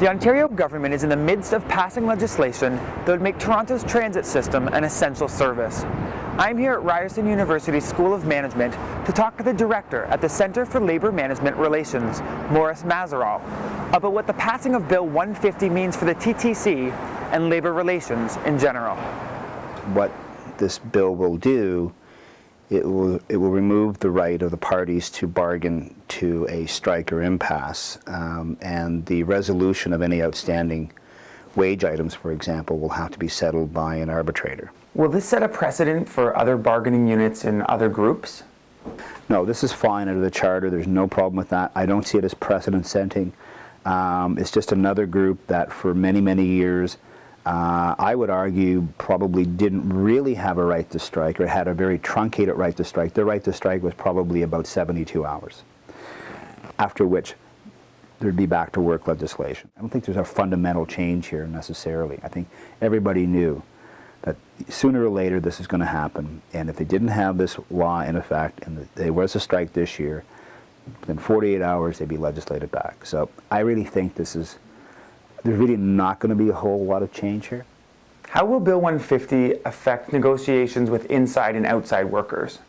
The Ontario government is in the midst of passing legislation that would make Toronto's transit system an essential service. I'm here at Ryerson University School of Management to talk to the director at the Centre for Labour Management Relations, Maurice Mazerolle, about what the passing of Bill 150 means for the TTC and labour relations in general. What this bill will do, it will remove the right of the parties to bargain to a strike or impasse, and the resolution of any outstanding wage items, for example, will have to be settled by an arbitrator. Will this set a precedent for other bargaining units in other groups? No, this is fine under the Charter. There's no problem with that. I don't see it as precedent-setting. It's just another group that for many, many years I would argue probably didn't really have a right to strike, or had a very truncated right to strike. Their right to strike was probably about 72 hours, after which there'd be back to work legislation. I don't think there's a fundamental change here necessarily. I think everybody knew that sooner or later this is going to happen, and if they didn't have this law in effect and there was a strike this year, within 48 hours they'd be legislated back. So I really think there's really not going to be a whole lot of change here. How will Bill 150 affect negotiations with inside and outside workers?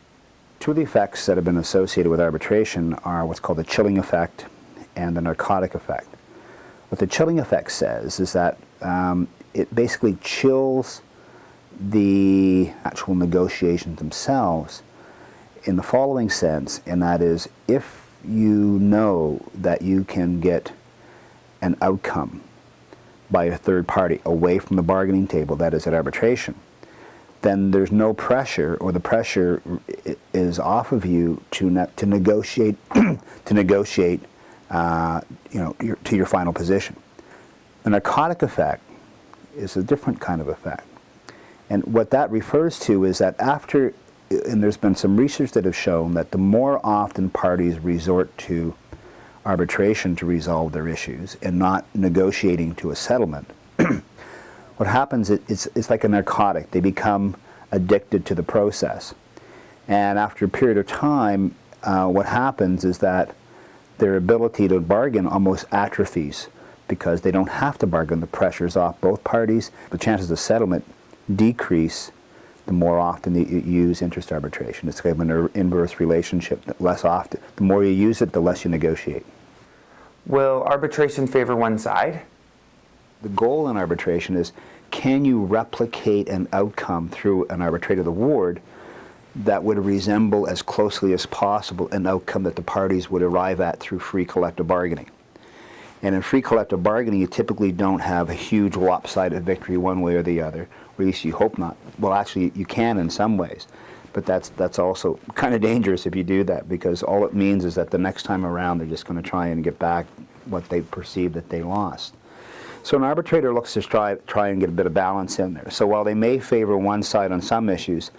Two of the effects that have been associated with arbitration are what's called the chilling effect and the narcotic effect. What the chilling effect says is that it basically chills the actual negotiations themselves in the following sense, and that is, if you know that you can get an outcome by a third party away from the bargaining table, that is at arbitration, then there's no pressure, or the pressure is off of you to negotiate to negotiate to your final position. The narcotic effect is a different kind of effect, and what that refers to is that after, and there's been some research that have shown that the more often parties resort to arbitration to resolve their issues and not negotiating to a settlement, what happens is it's like a narcotic. They become addicted to the process, and after a period of time what happens is that their ability to bargain almost atrophies, because they don't have to bargain. The pressure's off both parties. The chances of settlement decrease the more often you use interest arbitration. It's kind of an inverse relationship. Less often, the more you use it, the less you negotiate. Will arbitration favor one side? The goal in arbitration is, can you replicate an outcome through an arbitrated award that would resemble as closely as possible an outcome that the parties would arrive at through free collective bargaining. And in free collective bargaining, you typically don't have a huge lopsided victory one way or the other, or at least you hope not. Well, actually, you can in some ways, but that's also kind of dangerous if you do that, because all it means is that the next time around they're just going to try and get back what they perceive that they lost. So an arbitrator looks to try and get a bit of balance in there. So while they may favor one side on some issues,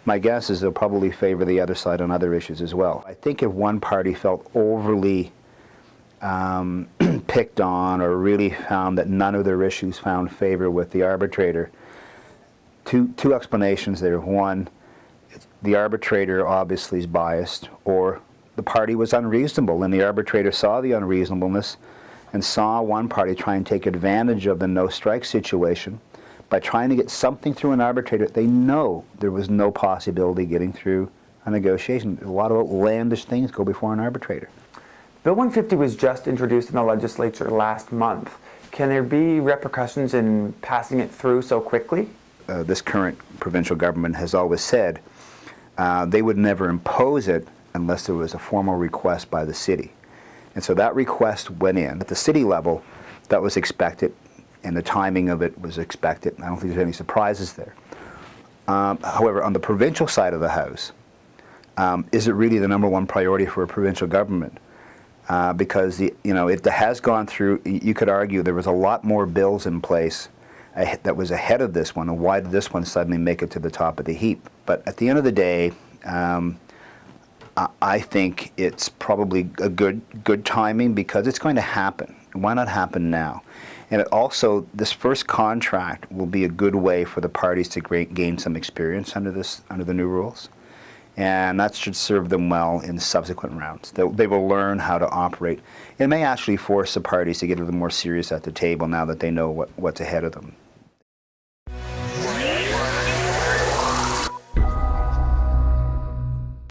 my guess is they'll probably favor the other side on other issues as well. I think if one party felt overly picked on, or really found that none of their issues found favor with the arbitrator, two explanations there. One, the arbitrator obviously is biased, or the party was unreasonable and the arbitrator saw the unreasonableness and saw one party try and take advantage of the no strike situation by trying to get something through an arbitrator they know there was no possibility getting through a negotiation. A lot of outlandish things go before an arbitrator. Bill 150 was just introduced in the legislature last month. Can there be repercussions in passing it through so quickly? This current provincial government has always said they would never impose it unless there was a formal request by the city. And so that request went in. At the city level, that was expected, and the timing of it was expected. I don't think there's any surprises there. However, on the provincial side of the House, is it really the #1 priority for a provincial government? Because it has gone through, you could argue there was a lot more bills in place that was ahead of this one, and why did this one suddenly make it to the top of the heap? But at the end of the day, I think it's probably a good timing, because it's going to happen. Why not happen now? And it also, this first contract will be a good way for the parties to gain some experience under the new rules. And that should serve them well in subsequent rounds. They will learn how to operate. It may actually force the parties to get a little more serious at the table now that they know what's ahead of them.